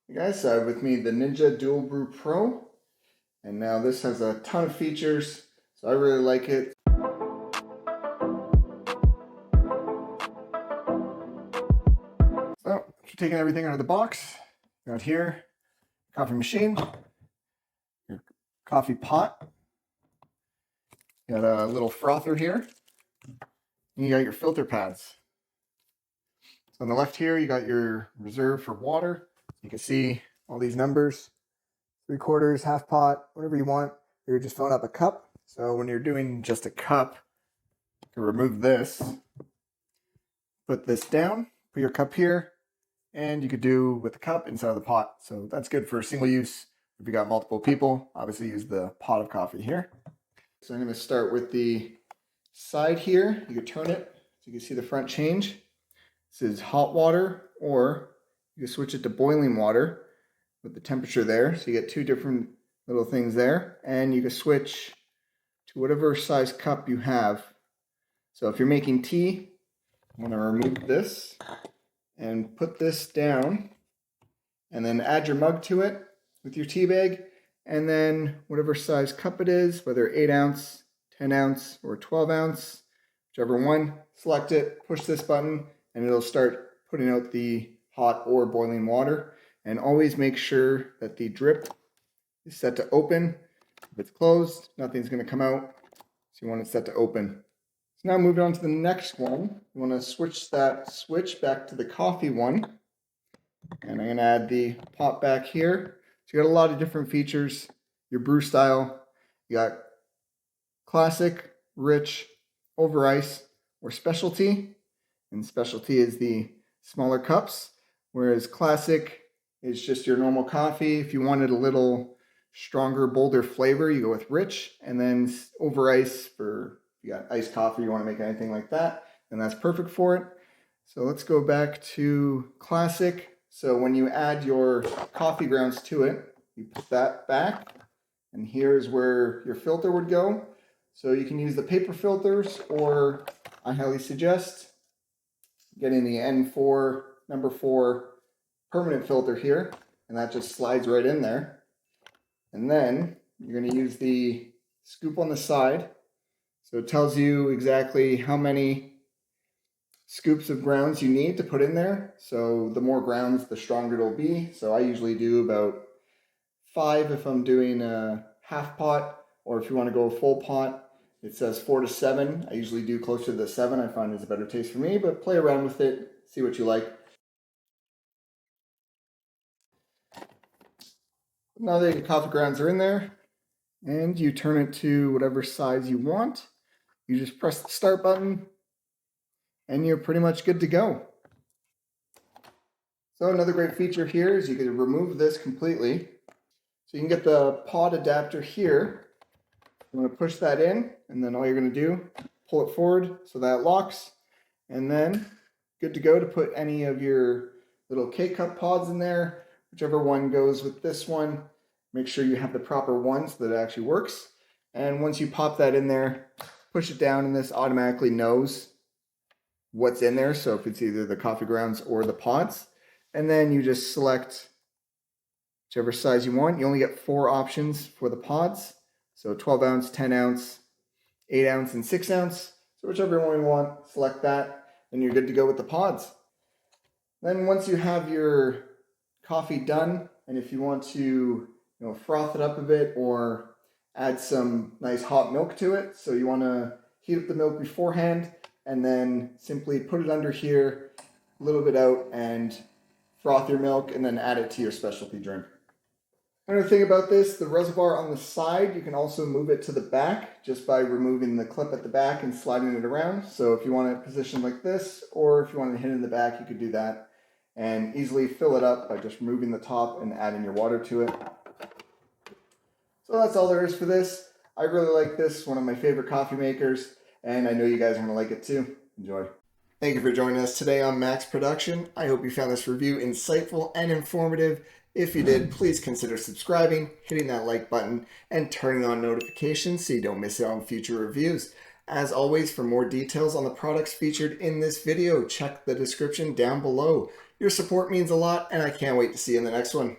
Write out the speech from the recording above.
Hey guys, with me the Ninja DualBrew Pro, and now this has a ton of features, so I really like it. So, after taking everything out of the box, got here, coffee machine, your coffee pot, got a little frother here, and you got your filter pads. So on the left here, you got your reserve for water. You can see all these numbers, 3/4, half pot, whatever you want. You're just filling up a cup. So when you're doing just a cup, you can remove this, put this down, put your cup here, and you could do with the cup inside of the pot. So that's good for single use. If you got multiple people, obviously use the pot of coffee here. So I'm going to start with the side here. You can turn it so you can see the front change. This is hot water, or you can switch it to boiling water with the temperature there. So you get two different little things there, and you can switch to whatever size cup you have. So if you're making tea, I'm going to remove this and put this down, and then add your mug to it with your tea bag, and then whatever size cup it is, whether 8 ounce, 10 ounce, or 12 ounce, whichever one, select it, push this button, and it'll start putting out the hot or boiling water. And always make sure that the drip is set to open. If it's closed, nothing's going to come out, so you want it set to open. So now moving on to the next one, you want to switch that switch back to the coffee one. And I'm going to add the pot back here. So you got a lot of different features. Your brew style, you got classic, rich, over ice, or specialty. And specialty is the smaller cups, whereas classic is just your normal coffee. If you wanted a little stronger, bolder flavor, you go with rich. And then over ice for, if you got iced coffee, you want to make anything like that, then that's perfect for it. So let's go back to classic. So when you add your coffee grounds to it, you put that back, and here's where your filter would go. So you can use the paper filters, or I highly suggest getting the N4 number 4 permanent filter here, and that just slides right in there. And then you're going to use the scoop on the side. So it tells you exactly how many scoops of grounds you need to put in there. So the more grounds, the stronger it'll be. So I usually do about 5 if I'm doing a half pot, or if you want to go a full pot, it says 4 to 7. I usually do closer to the 7. I find it's a better taste for me, but play around with it, see what you like. Now that your coffee grounds are in there, and you turn it to whatever size you want, you just press the start button, and you're pretty much good to go. So another great feature here is you can remove this completely. So you can get the pod adapter here. You want to push that in, and then all you're going to do, pull it forward so that locks, and then good to go to put any of your little K-cup pods in there, whichever one goes with this one. Make sure you have the proper one so that it actually works. And once you pop that in there, push it down, and this automatically knows what's in there. So if it's either the coffee grounds or the pods, and then you just select whichever size you want. You only get 4 options for the pods. So 12 ounce, 10 ounce, 8 ounce, and 6 ounce. So whichever one you want, select that, and you're good to go with the pods. Then once you have your coffee done, and if you want to froth it up a bit or add some nice hot milk to it, so you want to heat up the milk beforehand and then simply put it under here, a little bit out, and froth your milk, and then add it to your specialty drink. Another thing about this, the reservoir on the side, you can also move it to the back just by removing the clip at the back and sliding it around. So if you want it positioned like this, or if you want to hit it in the back, you could do that and easily fill it up by just removing the top and adding your water to it. So that's all there is for this. I really like this, one of my favorite coffee makers, and I know you guys are going to like it too. Enjoy. Thank you for joining us today on Max Production. I hope you found this review insightful and informative. If you did, please consider subscribing, hitting that like button, and turning on notifications so you don't miss out on future reviews. As always, for more details on the products featured in this video, check the description down below. Your support means a lot, and I can't wait to see you in the next one.